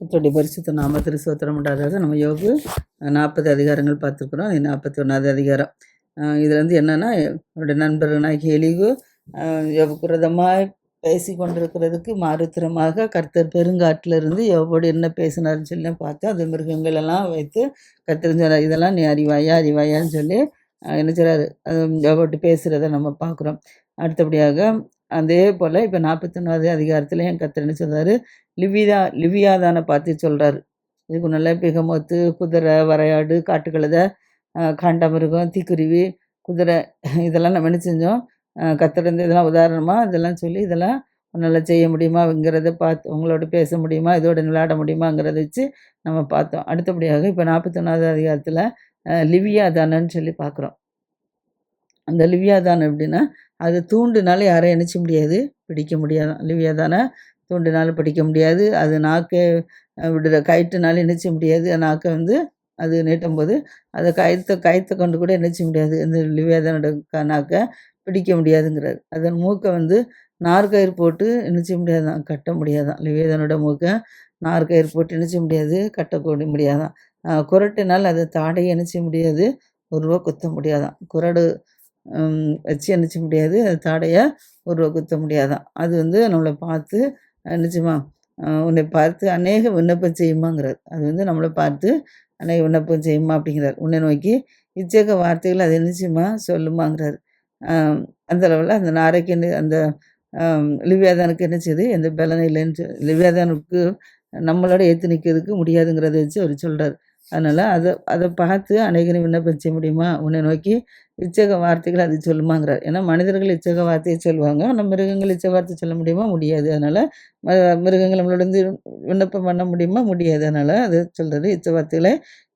கர்த்தருடைய பரிசுத்த நாமத்திற்கு ஸ்தோத்திரம் உண்டாதாக. நம்ம யோபு 40 அதிகாரங்கள் பார்த்துருக்குறோம். 41வது அதிகாரம். இதில் வந்து என்னென்னா, என்னுடைய நண்பர்களாகிய எலிகு யோபுக்கு விரோதமாக பேசி கொண்டிருக்கிறதுக்கு மாறுத்திரமாக கர்த்தர் பெருங்காட்டிலிருந்து யோபோடு என்ன பேசினார்னு சொல்லி பார்த்தா, அது மிருகங்கள் எல்லாம் வைத்து கர்த்தர் சொன்னார், இதெல்லாம் நீ அறிவாயா அறிவாயான்னு சொல்லி என்ன செய்றாரு, யோபோட்டு பேசுகிறத நம்ம பார்க்குறோம். அடுத்தபடியாக அதே போல் இப்போ 41வது அதிகாரத்தில் என் கர்த்தர் என்ன சொல்றாரு, லிவியாதானை பார்த்து சொல்கிறாரு. இதுக்கு முன்னால பிகமோத்து, குதிரை, வரையாடு, காட்டுக்கழுதை, காண்டாமிருகம், தீக்குருவி, குதிரை இதெல்லாம் நம்ம என்ன செஞ்சோம், கர்த்தர் வந்து இதெல்லாம் உதாரணமாக இதெல்லாம் சொல்லி இதெல்லாம் உன்னால் செய்ய முடியுமாங்கிறத பார்த்து, உங்களோட பேச முடியுமா, இதோட விளையாட முடியுமாங்கிறத வச்சு நம்ம பார்த்தோம். அடுத்தபடியாக இப்போ 41வது அதிகாரத்தில் லிவியாதானன்னு சொல்லி பார்க்குறோம். அந்த லிவியாதான் எப்படின்னா, அது தூண்டுனால யாரையும் நினச்ச முடியாது, பிடிக்க முடியாதான். லிவியாதானை தூண்டினாலும் பிடிக்க முடியாது. அது நாக்கை விடுற கயிற்றுனாலும் என்ன செய்ய முடியாது. நாக்கை வந்து அது நீட்டும்போது அதை கயிற்றை கொண்டு கூட என்ன செய்ய முடியாது. இந்த லிவியாதானோட நாக்கை பிடிக்க முடியாதுங்கிறார். அதன் மூக்கை வந்து நார்கயிறு போட்டு என்ன செய்ய முடியாதான், கட்ட முடியாதான். லிவியாதானோட மூக்கை நார்கயிறு போட்டு என்ன செய்ய முடியாது, கட்டக்கூட முடியாதான். குரட்டினால் அதை தாடையை என்ன செய்ய முடியாது, ஒரு ரூபா குத்த முடியாதான். குரடு வச்சு என்ன செய்ய முடியாது, அது தாடையை ஒரு ரூபா குத்த முடியாதான். அது வந்து நம்மளை பார்த்து நிச்சயமா உன்னை பார்த்து அநேக விண்ணப்பம் செய்யுமாங்கிறார். அது வந்து நம்மளை பார்த்து அநேக விண்ணப்பம் செய்யுமா அப்படிங்கிறார். உன்னை நோக்கி இச்சேக வார்த்தைகள் அது நிச்சயமா சொல்லுமாங்கிறார். அந்த அளவில் அந்த நாரைக்கு அந்த லிவியாதானுக்கு என்ன செய்யுது, எந்த பலனும் இல்லைன்னு லிவியாதானுக்கு நம்மளோட ஏற்று நிற்கிறதுக்கு முடியாதுங்கிறத வச்சு அவர் சொல்கிறார். அதனால் அதை பார்த்து அநேகனை விண்ணப்பம் செய்ய முடியுமா, உன்னை நோக்கி இச்சக வார்த்தைகள் அது சொல்லுமாங்கிறார். ஏன்னா மனிதர்கள் இச்சக வார்த்தையை சொல்லுவாங்க, ஆனால் மிருகங்கள் இச்சக வார்த்தை சொல்ல முடியுமா, முடியாது. அதனால் மிருகங்கள் நம்மளோட வந்து விண்ணப்பம் பண்ண முடியுமா, முடியாது. அதனால் அது சொல்கிறது, இச்ச வார்த்தைகளை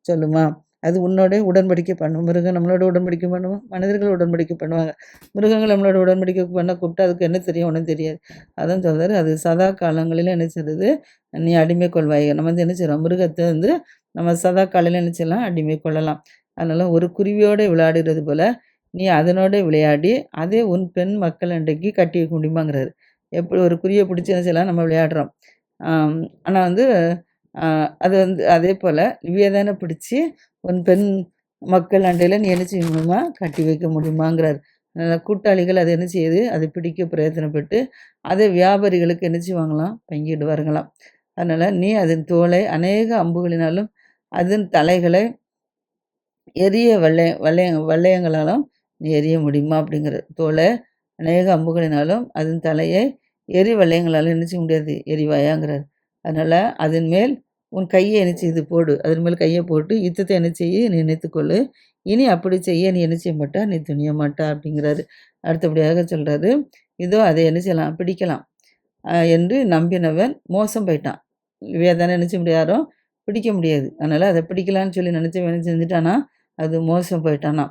சொல்லுமா, அது உன்னோட உடன்படிக்கை பண்ணும். மிருகம் நம்மளோட உடன்படிக்கை பண்ணுவோம், மனிதர்கள் உடன்படிக்கை பண்ணுவாங்க. மிருகங்கள் நம்மளோட உடன்படிக்கை பண்ண கூப்பிட்டு அதுக்கு என்ன தெரியும், ஒன்றும் தெரியாது. அதான் சொல்கிறாரு, அது சதா காலங்களில் என்ன செய்கிறது, நீ அடிமை கொள்வாய். நம்ம வந்து என்ன செய்கிறோம், மிருகத்தை வந்து நம்ம சதா காலையில் என்ன செய்யலாம், அடிமை கொள்ளலாம். அதனால் ஒரு குருவியோடு விளையாடுறது போல் நீ அதனோட விளையாடி அதே உன் பெண் மக்கள் அன்றைக்கு கட்டி வைக்க முடியுமாங்கிறாரு. எப்படி ஒரு குருவியை பிடிச்சி என்ன செய்யலாம், நம்ம விளையாடுறோம். ஆனால் வந்து அது வந்து அதே போல் லிவியாதானை பிடிச்சி உன் பெண் மக்கள் அண்டையில் நீ என்ன செய்ய முடியுமா, கட்டி வைக்க முடியுமாங்கிறார். கூட்டாளிகள் அதை என்ன செய்யுது, அதை பிடிக்க பிரயத்தனப்பட்டு அதை வியாபாரிகளுக்கு என்ன செய்வாங்களாம், பங்கிடுவாருங்களாம். அதனால் நீ அதன் தோலை அநேக அம்புகளினாலும் அதன் தலைகளை எரிய வளையங்களாலும் நீ எரிய முடியுமா அப்படிங்கிற. தோலை அநேக அம்புகளினாலும் அதன் தலையை வளையங்களாலும் என்ன செய்ய முடியாது, எரிவாயாங்கிறார். அதனால் அதன் மேல் உன் கையை என்ன செய்து போடு, அதன் மேல் கையை போட்டு யுத்தத்தை என்ன செய்ய நீ நினைத்துக்கொள்ளு, இனி அப்படி செய்ய நீ என்ன செய்ய மாட்டா, நீ துணிய மாட்டா அப்படிங்கிறாரு. அடுத்தபடியாக சொல்கிறாரு, இதோ அதை என்ன செய்யலாம், பிடிக்கலாம் என்று நம்பினவன் மோசம் போயிட்டான். லிவியாதானை என்ன செய்ய முடியாரோ பிடிக்க முடியாது. அதனால் அதை பிடிக்கலான்னு சொல்லி நினச்சவன் என்ன செஞ்சுட்டானா, அது மோசம் போயிட்டானா.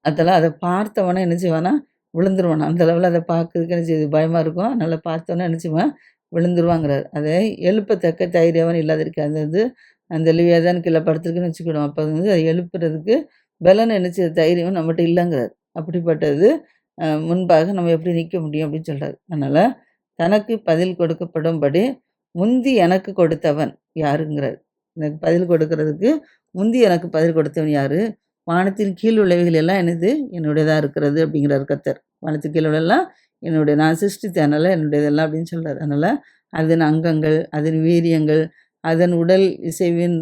அதெல்லாம் அதை பார்த்தவொன்னே என்ன செய்வானா, விழுந்துருவானா. அந்த அளவில் அதை பார்க்கறதுக்கு என்ன செய்யுது, பயமாக இருக்கும். அதனால் பார்த்தோன்னே என்ன செய்வான், விழுந்துருவாங்கிறார். அதை எழுப்பத்தக்க தைரியவன் இல்லாதிருக்கு. அது வந்து அந்த லிவியாதான் கீழே படுத்துருக்குன்னு வச்சுக்கிடும். அப்போ வந்து அதை எழுப்புறதுக்கு பலன் என்ன செய்யுது, தைரியம் நம்மகிட்ட இல்லைங்கிறார். அப்படிப்பட்டது முன்பாக நம்ம எப்படி நிற்க முடியும் அப்படின்னு சொல்கிறார். அதனால் தனக்கு பதில் கொடுக்கப்படும்படி முந்தி எனக்கு கொடுத்தவன் யாருங்கிறார். எனக்கு பதில் கொடுக்கறதுக்கு முந்தி எனக்கு பதில் கொடுத்தவன் யார், வானத்தின் கீழ் உள்ளவைகள் எல்லாம் என்னது, என்னுடையதாக இருக்கிறது அப்படிங்கிறார் கர்த்தர். வானத்தின் கீழ் உள்ளெல்லாம் என்னுடைய, நான் சிருஷ்டித்தனால என்னுடையதெல்லாம் அப்படின்னு சொல்கிறார். அதனால் அதன் அங்கங்கள், அதன் வீரியங்கள், அதன் உடல் இசைவின்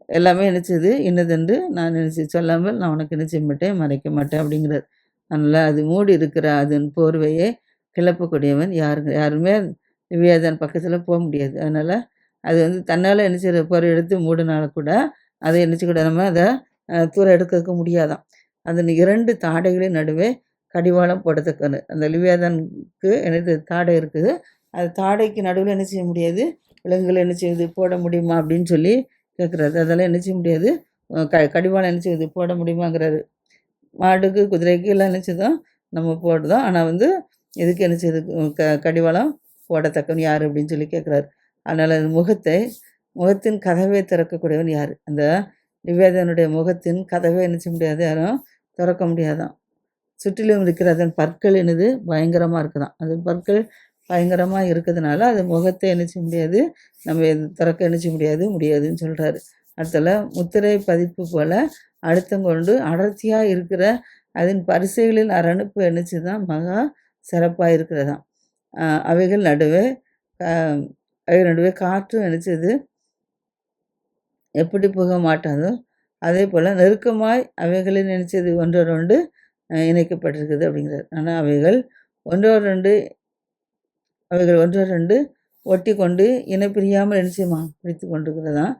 எல்லாமே நினச்சது இன்னதென்று நான் நினச்சி சொல்லாமல் நான் உனக்கு என்ன செய்ய மாட்டேன், மறைக்க மாட்டேன் அப்படிங்கிறார். அதனால் அது மூடி இருக்கிற அதன் போர்வையை கிளப்பக்கூடியவன் யாருமே லிவியாதான் பக்கத்தில் போக முடியாது. அதனால் அது வந்து தன்னால் என்ன செய்கிற போரை எடுத்து மூடினால கூட அதை என்ன செய்யக்கூடாது, நம்ம அதை தூரம் எடுக்கிறதுக்கு முடியாதான். அதன் 2 தாடைகளின் நடுவே கடிவாளம் போடத்தக்கது. அந்த லிவியாதானுக்கு என்னது தாடை இருக்குது, அது தாடைக்கு நடுவில் என்ன செய்ய முடியாது, விலங்குகள் என்ன செய்யுது, போட முடியுமா அப்படின்னு சொல்லி கேட்குறாரு. அதெல்லாம் என்ன செய்ய முடியாது, கடிவாளம் என்ன செய்யுது, போட முடியுமாங்கிறாரு. மாடுக்கு குதிரைக்கு எல்லாம் என்ன செய்தோம், நம்ம போடுதோம். ஆனால் வந்து எதுக்கு என்ன செய்யுது, கடிவாளம் போடத்தக்கவன் யார் அப்படின்னு சொல்லி கேட்குறாரு. அதனால் அது முகத்தின் கதவை திறக்கக்கூடியவன் யார், அந்த லிவியாதானுடைய முகத்தின் கதவை என்ன செய்ய முடியாது, யாரும் திறக்க முடியாதான். சுற்றிலும் இருக்கிற அதன் பற்கள் என்னது பயங்கரமாக இருக்குதான். அதன் பற்கள் பயங்கரமாக இருக்கிறதுனால அது முகத்தை என்ன செய்ய முடியாது, நம்ம திறக்க என்ன செய்ய முடியாதுன்னு சொல்கிறாரு. அடுத்தல முத்திரை பதிப்பு போல் அழுத்தம் கொண்டு அடர்த்தியாக இருக்கிற அதன் பரிசைகளின் அரணுப்பு என்னச்சு தான் மகா சிறப்பாக இருக்கிறதாம். அவைகள் நடுவே அவைகள் நடுவே காற்றும் நினச்சது எப்படி புக மாட்டாதோ அதே போல் நெருக்கமாய் அவைகளில் நினச்சது ஒன்றோடு இணைக்கப்பட்டிருக்குது அப்படிங்கிறார். ஆனால் அவைகள் ஒன்றோடு ஒட்டி கொண்டு இணைப்பிரியாமல் நிச்சயமா பிடித்து கொண்டிருக்கிறதாம்.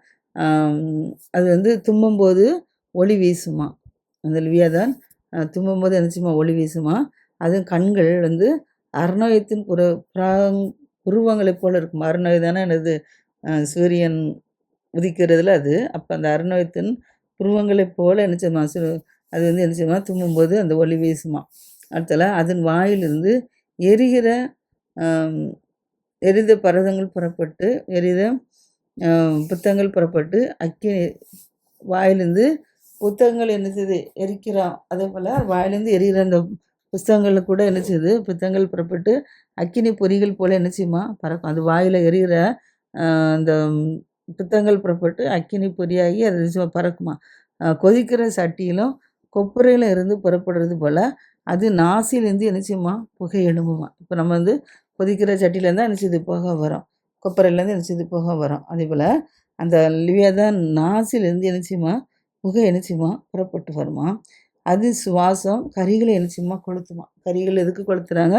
அது வந்து தும்பும்போது ஒளி வீசுமா. அந்த லிவியாதான் தும்பும்போது நிச்சயமா ஒளி வீசுமா. அதுவும் கண்கள் வந்து அருணோயத்தின் புருவங்களைப் போல் இருக்கும். அருணோய் தானே எனது சூரியன் உதிக்கிறதுல அது. அப்போ அந்த அருணோயத்தின் புருவங்களைப் போல் நிச்சயமா அது வந்து நிச்சயமா தும்பும்போது அந்த ஒளி வீசுமா. அடுத்தல அதன் வாயிலிருந்து எரிகிற எரித பரதங்கள் புறப்பட்டு புத்தகங்கள் புறப்பட்டு அக்கினி வாயிலிருந்து புத்தகங்கள் என்ன செய்யுது எரிக்கிறான். அதே போல் வாயிலிருந்து எரிகிற அந்த புஸ்தகங்களில் கூட என்ன செய்யுது புத்தகங்கள் புறப்பட்டு அக்கினி பொறிகள் போல் என்ன செய்யுமா பறக்கும். அது வாயில் எரிகிற அந்த புத்தகங்கள் புறப்பட்டு அக்கினி பொறியாகி அது நிச்சயமாக பறக்குமா. கொதிக்கிற சட்டியிலும் கொப்பரையில் இருந்து புறப்படுறது போல் அது நாசிலேருந்து என்ன செய்யுமா புகை எழும்புமா. இப்போ நம்ம வந்து கொதிக்கிற சட்டியிலேருந்து என்ன செய்யுது புகை வரும், கொப்பரையிலேருந்து என்ன செய்யுது புகை வரும். அதே போல் அந்த லிவியாதான் நாசிலேருந்து என்ன செய்யுமா புகை என்ன செய்யுமா புறப்பட்டு வருமா. அது சுவாசம் கறிகளை என்ன செய்யுமா கொளுத்துமா. கறிகள் எதுக்கு கொளுத்துறாங்க,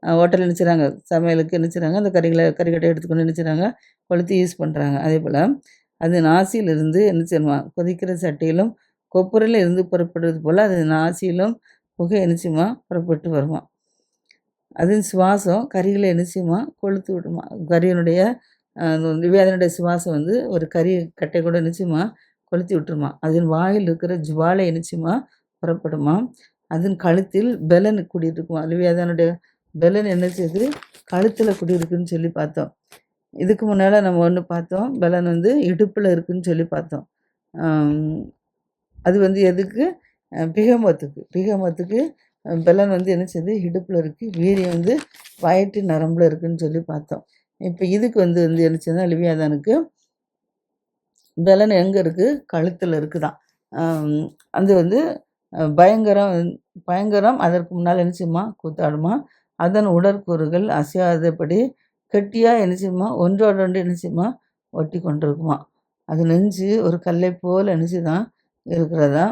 ஹோட்டலில் நினச்சிறாங்க சமையலுக்கு நினச்சிறாங்க, அந்த கறிக்கட்டை எடுத்துக்கொண்டு நினச்சிறாங்க கொளுத்து யூஸ் பண்ணுறாங்க. அதே போல் அது நாசியிலிருந்து என்ன செய்யுமா கொதிக்கிற சட்டியிலும் கொப்பரையில் இருந்து புறப்படுவது போல் அது நாசியிலும் புகை என்னச்சுமா புறப்பட்டு வருமா. அதன் சுவாசம் கறிகளை என்னச்சுமா கொளுத்து விடுமா. கறியினுடைய வியாதனுடைய சுவாசம் வந்து ஒரு கறி கட்டை கூட என்னச்சுமா கொளுத்தி விட்டுருமா. அதன் வாயில் இருக்கிற ஜுவாலை என்னச்சுமா புறப்படுமா. அதன் கழுத்தில் பெலன் குடியிருக்குமா. வியாதனுடைய பெலன் என்ன செய்யுது கழுத்தில் குடியிருக்குன்னு சொல்லி பார்த்தோம். இதுக்கு முன்னால் நம்ம ஒன்று பார்த்தோம், பெலன் வந்து இடுப்பில் இருக்குதுன்னு சொல்லி பார்த்தோம். அது வந்து எதுக்கு பிகமத்துக்கு பெலன் வந்து என்ன செய்யுது இடுப்பில் இருக்குது, வீரியம் வந்து வயிற்று நரம்பில் இருக்குதுன்னு சொல்லி பார்த்தோம். இப்போ இதுக்கு வந்து என்ன செய்யுதுன்னா லிவியாதானுக்கு பெலன் எங்கே இருக்குது கழுத்தில் இருக்குதான். அது வந்து பயங்கரம் அதற்கு முன்னால் என்ன செய்யுமா கூத்தாடுமா. அதன் உடற்கூறுகள் அசையாதபடி கெட்டியாக என்ன செய்யுமா ஒன்றோடு என்ன செய்யுமா ஒட்டி கொண்டிருக்குமா. அது நெஞ்சு ஒரு கல்லை போல் நினச்சிதான் இருக்கிறதா.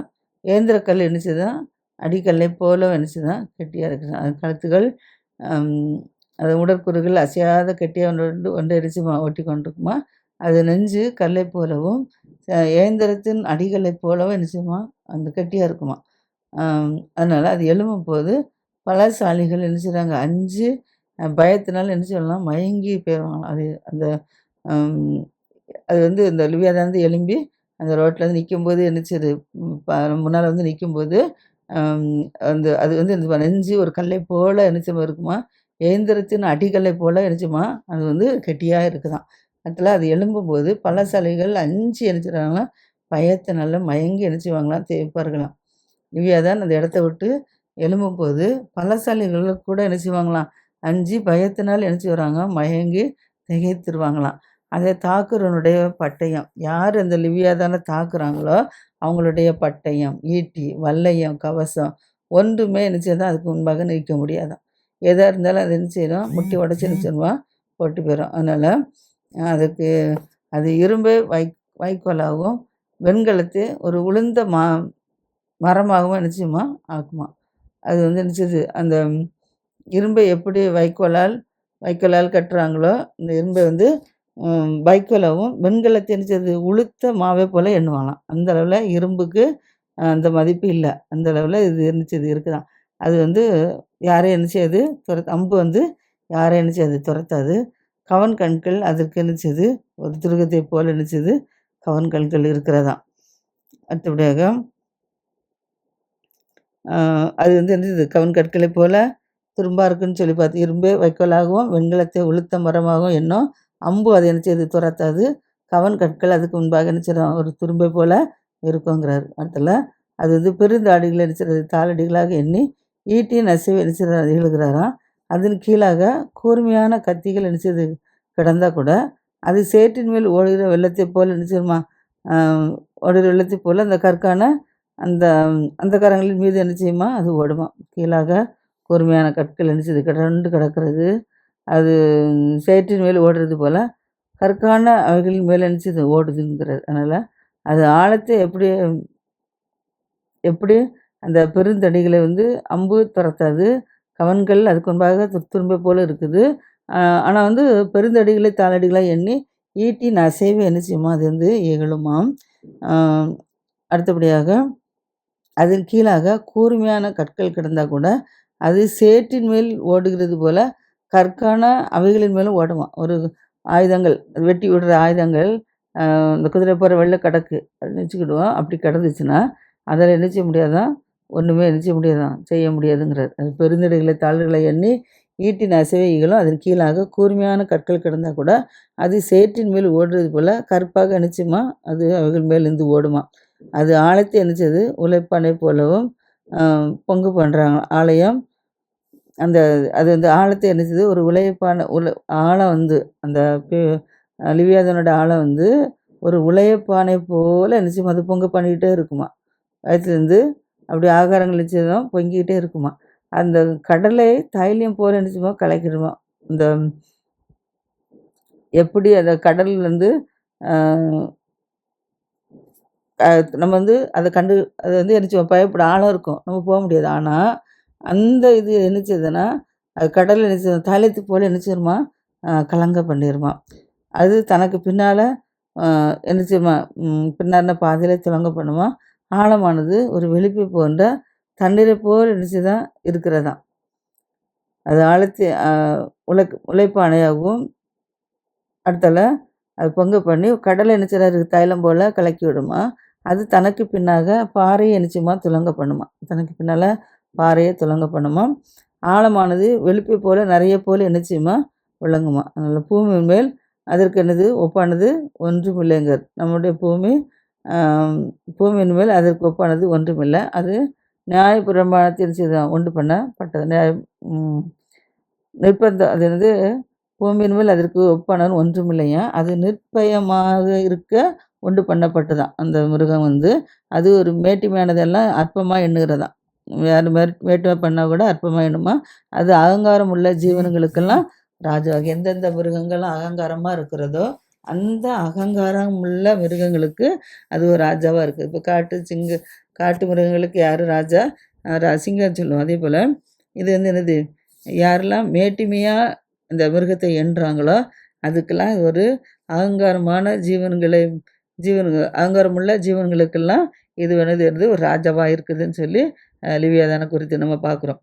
ஏந்திர கல் நினச்சிதான் அடிக்கல்லை போல நினச்சிதான் கெட்டியாக இருக்குது. அது கழுத்துகள் அது உடற்கூறுகள் அசையாத கெட்டியாக ஒன்று நினச்சிமா ஒட்டி கொண்டிருக்குமா. அது நெஞ்சு கல்லை போலவும் ஏந்திரத்தின் அடிகளை போலவும் நினச்சிமா அந்த கெட்டியாக இருக்குமா. அதனால் அது எழும்பும் போது பலசாலிகள் என்ன செய்கிறாங்க அஞ்சு பயத்தினால என்ன சொல்லலாம் மயங்கி போயிடுவாங்களாம். அது அந்த அது வந்து இந்த லிவியாதான் எழும்பி அந்த ரோட்டில் வந்து நிற்கும்போது என்ன செய்யுது முன்னால் வந்து நிற்கும்போது அந்த அது வந்து இந்த நெஞ்சு ஒரு கல்லை போல் என்னச்சமா இருக்குமா. ஏந்திரத்தின் அடிக்கல்லை போல் என்னச்சுமா அது வந்து கெட்டியாக இருக்குதான். அதில் அது எழும்பும்போது பலசாலிகள் அஞ்சு என்னச்சுறாங்களாம் பயத்தினால மயங்கி என்னச்சுவாங்களாம் தேய்ப்பார்களாம். லிவியாதான் அந்த இடத்த விட்டு எழும்பும்போது பலசாலிகள் கூட என்ன செய்வாங்களாம் அஞ்சு பயத்தினால் என்ன செய்வாங்க மயங்கி திகைத்துருவாங்களாம். அதை தாக்குறவனுடைய பட்டயம் யார் அந்த லிவியாதான தாக்குறாங்களோ அவங்களுடைய பட்டயம் ஈட்டி வல்லையம் கவசம் ஒன்றுமே என்ன செய்யதான் அதுக்கு முன்பாக நிற்க முடியாதான். எதாக இருந்தாலும் அது என்ன செய்யணும் முட்டி உடச்சி நினச்சிடுவான் போட்டு போயிடும். அதனால் அதுக்கு அது இரும்பை வைக்கோலாகவும் வெண்கலத்தை ஒரு உளுந்த மரமாகவும் நிச்சயமா ஆக்குமா. அது வந்து நினச்சது அந்த இரும்பை எப்படி வைக்கோலால் கட்டுறாங்களோ இந்த இரும்பை வந்து வைக்கோலாவும் வெண்கலத்தை நினச்சது உளுத்த மாவை போல் எண்ணுவாங்களாம். அந்த அளவில் இரும்புக்கு அந்த மதிப்பு இல்லை. அந்த அளவில் இது இருந்துச்சு இருக்குதான். அது வந்து யாரையும் என்ன செய்யாது அம்பு வந்து யாரையும் என்ன செய்யாது துரத்தாது. கவன் கண்கள் அதற்கு என்னச்சது ஒரு துருகத்தை போல் என்னச்சது கவன் கண்கள் இருக்கிறதாம். அடுத்தபடியாக அது வந்து என்னது கவன் கற்களை போல் துரும்பாக இருக்குன்னு சொல்லி பார்த்து இரும்பே வைக்கோலாகவும் வெண்கலத்தை உளுத்த மரமாகவும் எண்ணம் அம்பு அதை என்ன செய்யுது துரத்தாது. கவன் கற்கள் அதுக்கு முன்பாக என்ன செய்யறோம் ஒரு துரும்பை போல் இருக்குங்கிறார். அடுத்தல அது வந்து பெருந்தாடிகளை நினைச்சிறது தாளடிகளாக எண்ணி ஈட்டியின் அசைவை நினைச்சிட எழுகிறாராம். அதன் கீழாக கூர்மையான கத்திகள் என்ன செய்யுது கிடந்தால் கூட அது சேற்றின் மேல் ஓடுகிற வெள்ளத்தை போல் என்ன செய்யுமா ஓடுகிற வெள்ளத்தை போல் அந்த கற்கான அந்த அந்த கரங்களின் மீது என்ன செய்யுமா அது ஓடுமா. கீழாக கூர்மையான கற்கள் என்ன செய்யுது கிடந்து கிடக்கிறது, அது சேற்றின் மேல் ஓடுறது போல் கற்கான அவைகளின் மேலே என்ன செய்யுது ஓடுதுங்கிறது. அதனால் அது ஆழத்தை எப்படி எப்படி அந்த பெருந்தடிகளை அம்பு துரத்தாது, கவன்கள் அதுக்கு முன்பாக துரும்பை போல இருக்குது. ஆனால் பெருந்தடிகளை தாளடிகளாக எண்ணி ஈட்டின் அசைவை என்ன செய்யுமா அது இகழுமாம். அடுத்தபடியாக அதன் கீழாக கூர்மையான கற்கள் கிடந்தால் கூட அது சேற்றின் மேல் ஓடுகிறது போல கற்கான அவைகளின் மேலும் ஓடுமா. ஒரு ஆயுதங்கள் வெட்டி விடுற ஆயுதங்கள் இந்த குதிரை போகிற வெள்ளை கிடக்கு அது நினச்சிக்கிடுவோம். அப்படி கிடந்துச்சுன்னா அதில் என்ன செய்ய முடியாதான், ஒன்றுமே என்ன செய்ய முடியாதான், செய்ய முடியாதுங்கிறது. அது பெருந்தடைகளை தாழ்களை எண்ணி ஈட்டின் அசைவை இகழும். அதன் கீழாக கூர்மையான கற்கள் கிடந்தால் கூட அது சேற்றின் மேல் ஓடுறது போல் கற்பாக நினச்சிமா அது அவைகள் மேல் இருந்து ஓடுமா. அது ஆழத்தை நினச்சது உழைப்பானை போலவும் பொங்கு பண்ணுறாங்க ஆலயம். அந்த அது ஆழத்தை நினச்சது ஒரு உழைப்பான ஆழம் அந்த லிவியாதனோட ஆழம் ஒரு உழைப்பானை போல் நினச்சிமா அது பொங்கு பண்ணிக்கிட்டே இருக்குமா. வயிற்றுலேருந்து அப்படி ஆகாரங்கள் நினச்சதும் பொங்கிக்கிட்டே இருக்குமா. அந்த கடலை தைலியம் போல் நினச்சிமா கலக்கிடுமா. இந்த எப்படி அந்த கடல்லேருந்து நம்ம அதை அது என்ன பயப்பட ஆழம் இருக்கும், நம்ம போக முடியாது. ஆனால் அந்த இது என்ன செய்யுதுன்னா அது கடலில் என்ன செய்யும் தைலத்துக்கு போல் என்ன செய்யுமா கலங்க பண்ணிடுமா. அது தனக்கு பின்னால் என்ன செய்யுமா பின்னாடின பாதையில துலங்க பண்ணுமா. ஆழமானது ஒரு வெளிப்பை போன்ற தண்ணீரை போல் என்ன செய்தான் இருக்கிறதாம். அது ஆழத்தை உழைப்பானையாகவும் அடுத்தால அது பொங்க பண்ணி கடலை என்ன செய்றாரு தைலம் போல் கலக்கி விடுமா. அது தனக்கு பின்னாக பாறையை நிச்சயமாக துலங்க பண்ணுமா. தனக்கு பின்னால் பாறையை துலங்க பண்ணுமா. ஆழமானது வெளிப்பை போல் நிறைய போல் என்ன செய்யுமா விளங்குமா. அதனால் பூமி மேல் அதற்கு என்னது ஒப்பானது ஒன்றுமில்லைங்கிறார். நம்முடைய பூமியின் மேல் அதற்கு ஒப்பானது ஒன்றுமில்லை. அது நியாயப்பிரமாணத்தில் செய்தான் உண்டு பண்ணப்பட்டது. நிர்பந்தம் அது பூமியின் மேல் அதற்கு ஒப்பானது ஒன்றுமில்லையா. அது நிர்பயமாக இருக்க உண்டு பண்ணப்பட்டதான். அந்த மிருகம் அது ஒரு மேட்டிமையானதெல்லாம் அற்பமாக எண்ணுகிறதான். யார் மேட்டுமை பண்ணால் கூட அற்பமாக எண்ணுமா. அது அகங்காரம் உள்ள ஜீவன்களுக்கெல்லாம் ராஜாவாக எந்தெந்த மிருகங்கள்லாம் அகங்காரமாக இருக்கிறதோ அந்த அகங்காரம் உள்ள மிருகங்களுக்கு அது ஒரு ராஜாவாக இருக்குது. இப்போ காட்டு மிருகங்களுக்கு யார் ராஜா, சிங்கம் சொல்லுவோம். அதே போல் இது என்னது யாரெல்லாம் மேட்டிமையாக இந்த மிருகத்தை எண்ணுறாங்களோ அதுக்கெல்லாம் ஒரு அகங்காரமான அகங்காரமுள்ள ஜீவன்களுக்கெல்லாம் இது என்னது ஒரு ராஜாவாக இருக்குதுன்னு சொல்லி லிவியாதானை குறித்து நம்ம பார்க்குறோம்.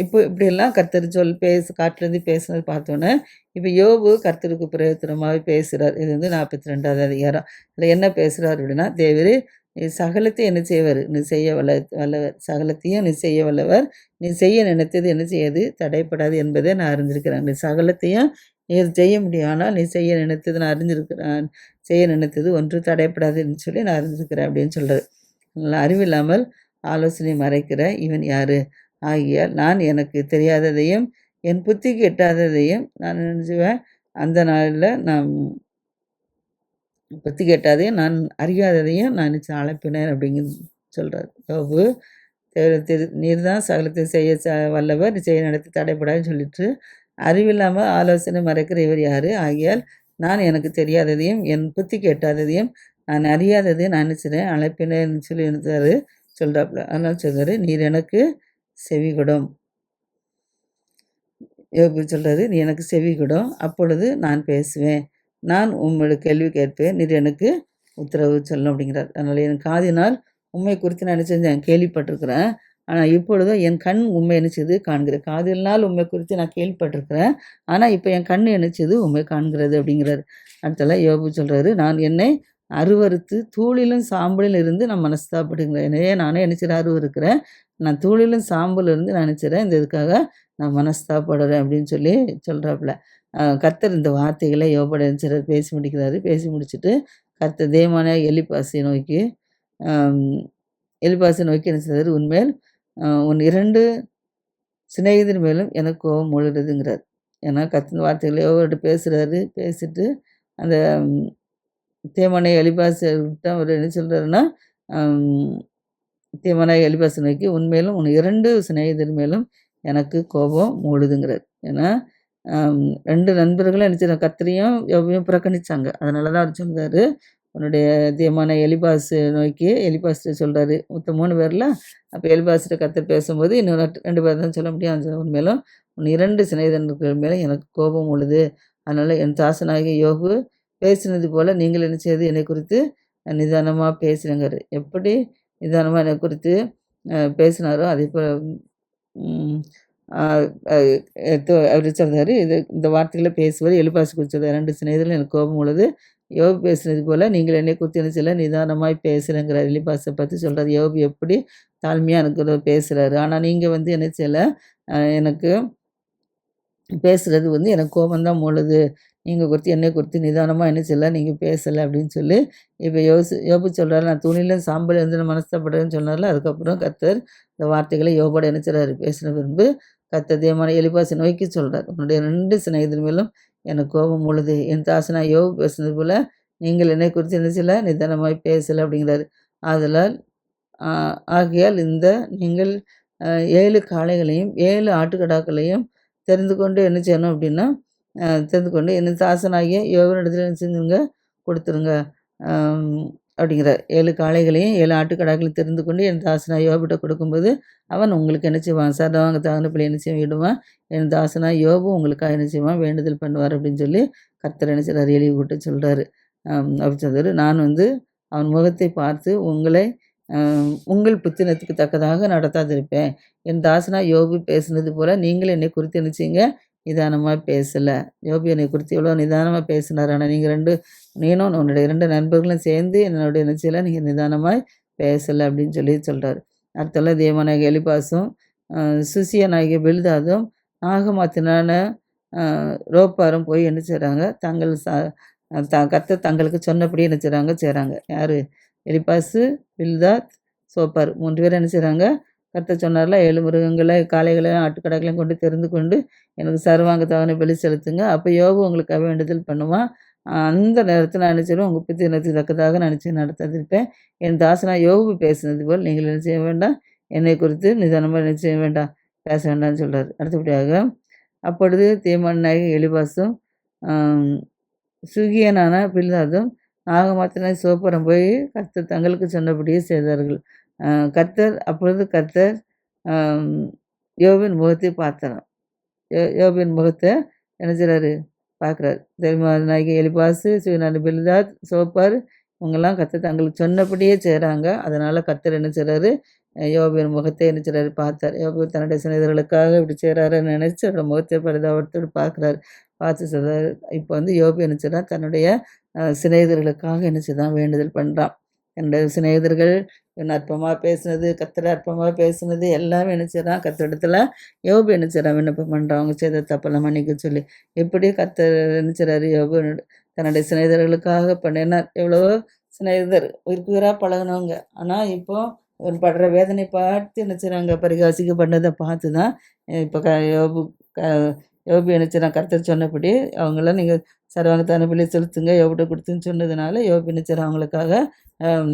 இப்போ இப்படியெல்லாம் கர்த்தர் காட்டிலேருந்து பேசுனது பார்த்தோன்னே இப்போ யோபு கர்த்தருக்கு பிரயோஜனமாகவே பேசுகிறார். இது 42வது அதிகாரம். அதில் என்ன பேசுகிறார் அப்படின்னா, தேவரே நீ சகலத்தையும் என்ன செய்வார், நீ செய்ய வல்லவர், சகலத்தையும் நீ செய்ய வல்லவர், நீ செய்ய நினைத்தது என்ன செய்யாது தடைப்படாது என்பதை நான் அறிஞ்சிருக்கிறேன். நீ சகலத்தையும் நீ செய்ய முடியும், ஆனால் நீ செய்ய நினைத்தது நான் அறிஞ்சிருக்கிறேன், செய்ய நினைத்தது ஒன்று தடைப்படாதுன்னு சொல்லி நான் அறிஞ்சிருக்கிறேன் அப்படின்னு சொல்கிறார். அறிவில்லாமல் ஆலோசனை மறைக்கிற இவன் யார், ஆகியால் நான் எனக்கு தெரியாததையும் என் புத்திக்கு எட்டாததையும் நான் நினைச்சுவேன். அந்த நாளில் நான் புத்திக்கு எட்டாதையும் நான் அறியாததையும் நான் நினச்சி அழைப்பினேன் அப்படிங்கிறது சொல்கிறார் யோபு. நீர் தான் சகலத்தை செய்ய வல்லவர், செய்ய நடத்தி தடைப்படாதுன்னு சொல்லிட்டு அறிவில்லாமல் ஆலோசனை மறைக்கிற இவர் யார், ஆகியால் நான் எனக்கு தெரியாததையும் என் புத்திக்கு எட்டாததையும் நான் அறியாததையும் நான் நினச்சிறேன் அழைப்பினேன்னு சொல்லி இருந்தார் சொல்கிறாப்புல. அதனால் சொல்கிறாரு, நீர் எனக்கு செவி கொடும். யோபு சொல்கிறாரு, நீ எனக்கு செவி கொடும், அப்பொழுது நான் பேசுவேன், நான் உம்மோட கேள்வி கேட்பேன், நீர் எனக்கு உத்தரவு சொல்லும் அப்படிங்கிறார். அதனால் என் காதினால் உண்மை குறித்து நான் என்ன செஞ்சேன் கேள்விப்பட்டிருக்கிறேன், ஆனால் இப்பொழுதும் என் கண் உண்மை நினச்சது காண்கிறேன். காதினால் உண்மை குறித்து நான் கேள்விப்பட்டிருக்கிறேன், ஆனால் இப்போ என் கண் நினச்சது உண்மை காண்கிறது அப்படிங்கிறார். அடுத்தால யோபு சொல்கிறாரு, நான் என்னை அருவறுத்து தூளிலும் சாம்பலில் இருந்து நான் மனஸ்தாப்படுகிறேன். என்னையே நானே நினச்சிட அருவருக்கிறேன், நான் தூளிலும் சாம்பல் இருந்து நான் நினச்சிறேன், இந்த இதுக்காக நான் மனஸ்தாப்படுறேன் அப்படின்னு சொல்லி சொல்கிறாப்புல. கர்த்தர் இந்த வார்த்தைகளை யோபோட சிலர் பேசி முடிக்கிறாரு. பேசி முடிச்சுட்டு கர்த்தர் தேவனான எலிப்பாசை நோக்கி என்ன செய்தார், உன்மேல் உன் 2 சிநேகிதர் மேலும் எனக்கு கோபம் மூளுகிறதுங்கிறார். ஏன்னா கத்தின வார்த்தைகளை யோபுகிட்ட பேசுகிறாரு. பேசிட்டு அந்த தேமானை எலிபாசிட்ட அவர் என்ன சொல்கிறாருன்னா, தேமானாய் எலிபாசை நோக்கி உன்மேலும் உன் 2 சிநேகிதர் மேலும் எனக்கு கோபம் மூளுதுங்கிறார். ஏன்னா 2 நண்பர்களும் என்ன செய்றாங்க, கர்த்தரையும் யோபையும் புறக்கணிச்சாங்க. அதனால தான் அவர் சொல்றாரு, உன்னுடைய தேமான எலிபாசை நோக்கி எலிபாஸ்ட்ட சொல்றாரு. மொத்தம் 3 பேர்ல. அப்ப எலிபாஸ்ட்ட கர்த்தர் பேசும்போது இன்னும் 2 பேர் தான் சொல்ல முடியும். உன்மேலும் உன் 2 சிநேகிதர்கள் மேல எனக்கு கோபம் உள்ளது. அதனால என் தாசனாகிய யோபு பேசினது போல நீங்கள் என்ன செய்து என்னை குறித்து நிதானமா பேசுங்கங்கிறாரு. எப்படி நிதானமா என்னை குறித்து பேசினாரோ அதேபோல ம் ஆ அ அவரு சொல்றாரு, இந்த வார்த்தைகள பேசுவார். எலிபாசு குறித்து சொல்றாரு. 2 சிநேகிதர்கள் எனக்கு கோபம் உள்ளது. யோபு பேசினது போல நீங்கள் என்னை குறித்து என்ன செய்யல நிதானமாய் பேசுறேங்கிறார். எலிபாச பார்த்து சொல்றாரு. யோபு எப்படி தாழ்மையா எனக்கு பேசுறாரு. ஆனா நீங்க வந்து என்ன செய்யல, எனக்கு பேசுறது வந்து எனக்கு கோபம் தான் மூளுது. நீங்க குறித்து என்னை குறித்து நிதானமா என்ன செய்யல, நீங்க பேசல அப்படின்னு சொல்லி, இப்ப யோபு சொல்றாரு, நான் துணியிலும் சாம்பல் இருந்து நான் மனஸ்தாபப்படுறேன்னு சொன்னார்ல. அதுக்கப்புறம் கர்த்தர் இந்த வார்த்தைகள யோபோட என்ன செய்றாரு, பேசின பின்பு கர்த்தர் தேவனான எலிபாசை நோக்கி சொல்றார். உன்னுடைய 2 சிநேகிதர் மேலும் எனக்கு கோபம் மூளுது. என் தாசனாய யோபு பேசினது போல நீங்கள் என்னை குறித்து என்ன செய்யல, நிதானமாய் பேசல அப்படிங்கிறாரு. ஆதலால் ஆ ஆகையால் நீங்கள் 7 காளைகளையும் 7 ஆட்டுக்கடாக்களையும் தெரிந்து கொண்டு என்ன செய்யணும் அப்படின்னா, தெரிந்து கொண்டு என் தாசனாகிய யோபனிடத்தில் என்ன செஞ்சுருங்க, கொடுத்துருங்க. அம் அப்படிங்கிறார். 7 காளைகளையும் 7 ஆட்டுக்கடாக்களையும் தெரிந்து கொண்டு என் தாசனாகிய யோபுட்ட கொடுக்கும்போது, அவன் உங்களுக்கு என்ன செய்வான், சர்வாங்க தகனபலி என்ன செய்ய விடுவான். என் தாசனாகிய யோபு உங்களுக்காக என்ன செய்வான், வேண்டுதல் பண்ணுவார் அப்படின்னு சொல்லி கர்த்தர் என்ன செய்றாரு, எலிய கூப்பிட்டு சொல்றாரு. அப்படி சொல்றாரு. நான் வந்து அவன் முகத்தை பார்த்து உங்களை உங்கள் புத்தினத்துக்கு தக்கதாக நடத்தாதிருப்பேன். என் தாசனாகிய யோபு பேசினது போல நீங்கள் என்னை குறித்து என்ன செய்யுங்க, நிதானமா பேசல. யோபு என்னை குறித்து எவ்வளோ நிதானமா பேசினார். ஆனா நீங்க நீனும் உன்னுடைய 2 நண்பர்களும் சேர்ந்து என்னுடைய என்ன செய்யல, நீங்க நிதானமாய் பேசல அப்படின்னு சொல்லி சொல்றாரு. அடுத்தது தேவனாகிய எலிபாசும், சுசியனாகிய பில்தாதும், நாகமாத்தினான ரோப்பாரும் போய் என்ன செய்றாங்க, தங்கள் கர்த்தர் தங்களுக்கு சொன்னபடி என்ன செய்றாங்க. யாரு? எலிப்பாசு, பில்தாத், சோப்பார் 3 பேரும் என்ன செய்றாங்க, கர்த்தர் சொன்னார்ல 7 மிருகங்கள, காளைகளையும், ஆட்டுக்கடாக்களையும் கொண்டு தெரிந்து கொண்டு எனக்கு சர்வாங்க தகன பலி செலுத்துங்க. அப்ப யோபு உங்களுக்காக வேண்டுதல் பண்ணுவான். அந்த நேரத்தில நான் என்ன செய்வேன், உங்க புத்தினத்துக்கு தக்கதாக நான் நிச்சயம் நடத்தாதிருப்பேன். என் தாசனாகிய யோபு பேசினது போல் நீங்கள் என்ன செய்ய வேண்டாம், என்னை குறித்து நிதானமா என்ன செய்ய வேண்டாம், பேச வேண்டாம்னு சொல்றாரு. அடுத்தபடியாக அப்பொழுது தேமானாகிய எலிபாசும், அம் சுகியனான பில்தாதும், நாகமாத்தினாய சோப்பாரும் போய் கர்த்தர் தங்களுக்கு சொன்னபடியே செய்தார்கள். அப்பொழுது கர்த்தர் அம் யோபின் முகத்தை பார்த்தாராம். யோபின் முகத்த என்ன செய்றாரு, பார்க்குறாரு. தேவனாகிய எலிபாசு, சுகியனான பில்தாத், சோப்பார் இவங்கலாம் கர்த்தர் தங்களுக்கு சொன்னபடியே செய்றாங்க. அதனால கர்த்தர் என்ன செய்றாரு, யோபின் முகத்தை என்ன செய்றாரு, பார்த்தார். யோபு தன்னுடைய சிநேகிதர்களுக்காக இப்படி செய்றாருன்னு நினைச்சு அவரோட முகத்தை பரிதாபத்தோடு பார்க்குறாரு. பார்த்து சொல்றாரு. இப்போ வந்து யோபு என்ன செய்றான், தன்னுடைய சிநேகிதர்களுக்காக என்ன செய்தான், வேண்டுதல் பண்றான். என்னுடைய சிநேகிதர்கள் என்ன அற்பமா பேசினது, கர்த்தர் அற்பமா பேசினது எல்லாமே என்ன செய்றான், கர்த்தரிடத்துல யோபு என்ன செய்றான், விண்ணப்பம் பண்றான். அவங்க செய்த தப்பெல்லாம் மன்னிக்க சொல்லி. இப்படி கர்த்தர் என்ன செய்றாரு, யோபு தன்னுடைய சிநேகிதர்களுக்காக பண்ணினார். எவ்வளவோ சிநேகிதர் உயிருக்கு உயிரா பழகுனவங்க. ஆனா இப்போ அவர் படுற வேதனை பார்த்து என்ன செய்றாங்க, பரிகாசிக்கப்பட்டத பார்த்து தான் இப்போ க யோபு என்ன செய்றான், கர்த்தர் சொன்னபடி அவங்களாம் நீங்க சர்வாங்க தகன பலி செலுத்துங்க யோபுட்ட கொடுத்துன்னு சொன்னதுனால, யோபு என்ன செய்றான், அவங்களுக்காக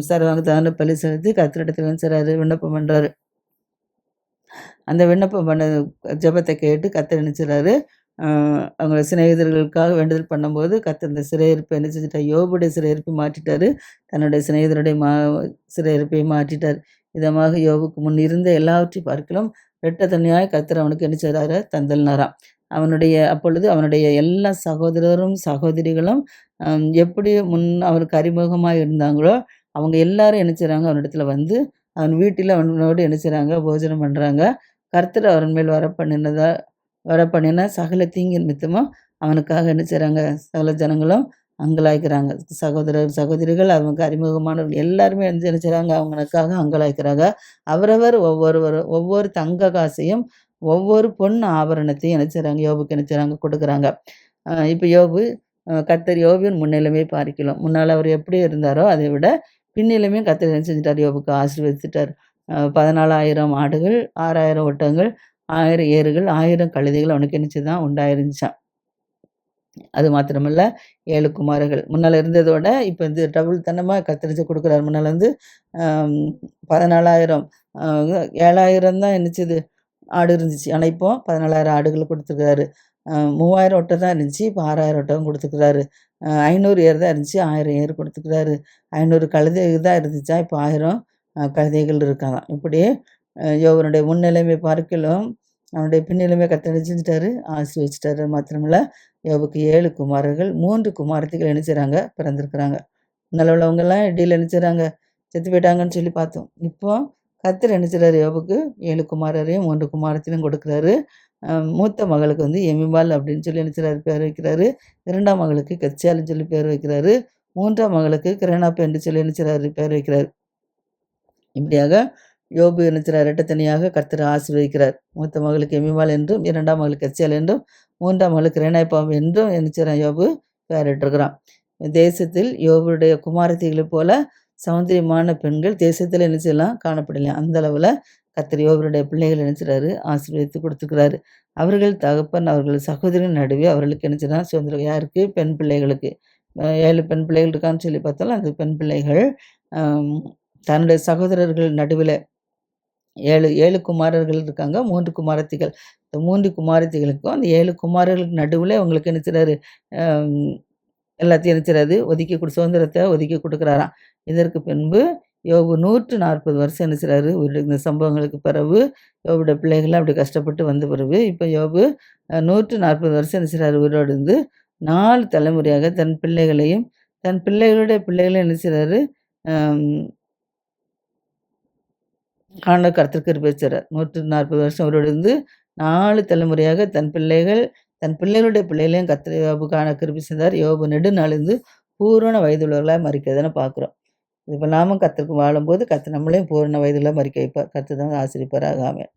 சர்வாங்க தகன பலி செலுத்தி கர்த்தரிடத்துல என்ன செய்றாரு, விண்ணப்பம் பண்றாரு. அந்த விண்ணப்பம் பண்ண ஜெபத்த கேட்டு கர்த்தர் என்ன செய்றாரு, அவங்க சிநேகிதர்களுக்காக வேண்டுதல் பண்ணும்போது கர்த்தர் இந்த சிறையிருப்பை என்ன செஞ்சுட்டார், யோபுடைய சிறையிருப்பை மாற்றிட்டாரு. தன்னுடைய சிநேகிதருடைய சிறையிருப்பை மாற்றிட்டார். இதமாக யோபுக்கு முன் இருந்த எல்லாவற்றையும் பார்க்கிலும் இரட்ட தனியாய் கர்த்தர் அவனுக்கு என்ன செய்றாரு, தந்தளினாராம். அப்பொழுது அவனுடைய எல்லா சகோதரரும் சகோதரிகளும் எப்படி அவனுக்கு அறிமுகமாய் இருந்தாங்களோ, அவங்க எல்லாரும் என்ன செய்றாங்க, அவனிடத்துல வந்து அவன் வீட்டில அவனோடு என்ன செய்றாங்க, போஜனம் பண்றாங்க. கர்த்தர் அவன் மேல் வரப்பண்ணின சகல தீங்கின் நிமித்தமும் அவனுக்காக என்ன செய்றாங்க, சகல ஜனங்களும் அங்கலாய்க்கிறாங்க. சகோதரர், சகோதரிகள், அவனுக்கு அறிமுகமானவர்கள் எல்லாருமே வந்து என்ன செய்றாங்க, அவனுக்காக அங்கலாய்க்கிறாங்க. அவரவர் ஒவ்வொரு தங்க காசையும், ஒவ்வொரு பொன் ஆபரணத்தையும் என்ன செய்றாங்க, யோபுக்கு என்ன செய்றாங்க, கொடுக்குறாங்க. இப்ப யோபு கர்த்தர் யோபின் முன்னிலைமை பார்க்கலாம். முன்னால அவர் எப்படி இருந்தாரோ, அதை விட பின்னிலைமையும் கர்த்தர் என்ன செஞ்சுட்டார், யோபுக்கு ஆசீர்வதிச்சுட்டார். 14,000 ஆடுகள், 6,000 ஒட்டகங்கள், 1000 ஏறுகள், 1000 கழுதைகள் அவனுக்கு என்ன செய்தான் உண்டாயிருந்துச்சாம். அது மாத்திரமல்ல 7 குமாரர்கள். முன்னால இருந்ததோட இப்ப வந்து டபுள் தனமா கத்தரிச்சு குடுக்குறாரு. முன்னால வந்து அம் 14,000 அ 7,000 தான் என்னச்சுது ஆடு இருந்துச்சு. ஆனா இப்போ 14,000 ஆடுகள குடுத்துருக்காரு. 3000 ஒட்டகம் தான் இருந்துச்சு. இப்ப 6,000 ஒட்டகம் குடுத்துருக்காரு. 500 ஏர் தான் இருந்துச்சு. 1000 ஏர் குடுத்துருக்காரு. 500 கழுதை தான் இருந்துச்சாம். இப்ப 1000 கழுதைகள் இருக்காதாம். இப்படி யோவனுடைய முன்னிலைமை பார்க்கிலும், அவனுடைய பின்னிலைமை கர்த்தர் என்ன செஞ்சுட்டாரு? ஆசீர்வதிச்சுட்டாரு. மாத்திரமல்ல, யோபுக்கு 7 குமாரர்கள், 3 குமாரத்திகள் என்ன செய்றாங்க? பிறந்திருக்கிறாங்க. முன்னால உள்ளவங்கலாம் இடையில என்ன செய்றாங்க? செத்து போயிட்டாங்கன்னு சொல்லி பார்த்தோம். இப்போ கர்த்தர் என்ன செய்றாரு? யோபுக்கு 7 குமாரரையும், 3 குமாரத்தியும் கொடுக்குறாரு. மூத்த மகளுக்கு வந்து எமிபால் அப்படின்னு சொல்லி என்ன செய்றாரு? பேர் வைக்கிறாரு. 2ஆம் மகளுக்கு கத்சியால்ன்னு சொல்லி பேர் வைக்கிறாரு. 3ஆம் மகளுக்கு கிரேனாப் என்று சொல்லி என்ன செய்றாரு? பேர் வைக்கிறாரு. இப்படியாக யோபு என்ன செய்றார்? இரட்டைத்தனியாக கர்த்தர் ஆசீர்வதிக்கிறார். மூத்த மகளுக்கு எமிபால் என்றும், 2ஆம் மகளுக்கு கத்சியால் என்றும், 3ஆம் மகளுக்கு ரேனாய்பாம் என்றும் என்ன செய்றான்? யோபு பெயரிட்டிருக்கிறான். தேசத்தில் யோபுடைய குமாரத்திகளைப் போல சௌந்தரியமான பெண்கள் தேசத்தில என்ன செய்யலாம்? காணப்படலையாம். அந்த அளவுல கர்த்தர் யோபுடைய பிள்ளைகள என்ன செய்றாரு? ஆசீர்வதித்து குடுத்துருக்கிறாரு. அவர்கள் தகப்பன், அவர்கள் சகோதரின் நடுவே அவர்களுக்கு என்ன செய்றான்? சுதந்திரம். யாருக்கு? பெண் பிள்ளைகளுக்கு. 7 பெண் பிள்ளைகள் இருக்கான்னு சொல்லி பார்த்தாலும், அந்த பெண் பிள்ளைகள் அம் தன்னுடைய சகோதரர்கள் நடுவில 7 குமாரர்கள் இருக்காங்க. 3 குமாரத்திகள். இந்த 3 குமாரத்திகளுக்கும் அந்த 7 குமாரர்களுக்கு நடுவுல அவங்களுக்கு என்ன செய்றாரு? அம் எல்லாத்தையும் என்ன செய்றாரு? சுதந்திரத்த ஒதுக்கி குடுக்குறாராம். இதற்கு பின்பு யோபு 140 வருஷம் என்ன செய்றாரு? இந்த சம்பவங்களுக்கு பிறகு யோபுடைய பிள்ளைகள்லாம் அப்படி கஷ்டப்பட்டு வந்த பிறகு, இப்ப யோபு 140 வருஷம் என்ன செய்றாரு? உயிரோடு இருந்து 4 தலைமுறையாக தன் பிள்ளைகளையும், தன் பிள்ளைகளுடைய பிள்ளைகளையும் என்ன செய்றாரு? அம் கர்த்தர் கிருபை செய்றார். 140 வருஷம் உயிரோடு இருந்து 4 தலைமுறையாக தன் பிள்ளைகள், தன் பிள்ளைகளுடைய பிள்ளைகளையும் கர்த்தர் யோபுக்கான கிருபை செய்தார். யோபு நெடுநாள் இருந்து பூரண வயதுள்ளவர்களா மரிக்கிறத பார்க்கிறோம். இப்ப நாமும் கர்த்தருக்கு வாழும்போது, கர்த்தர் நம்மளையும் பூரண வயதுள்ள மரிக்க வைப்பார். கர்த்தர் தாமே ஆசீர்வதிப்பாராக. ஆமென்.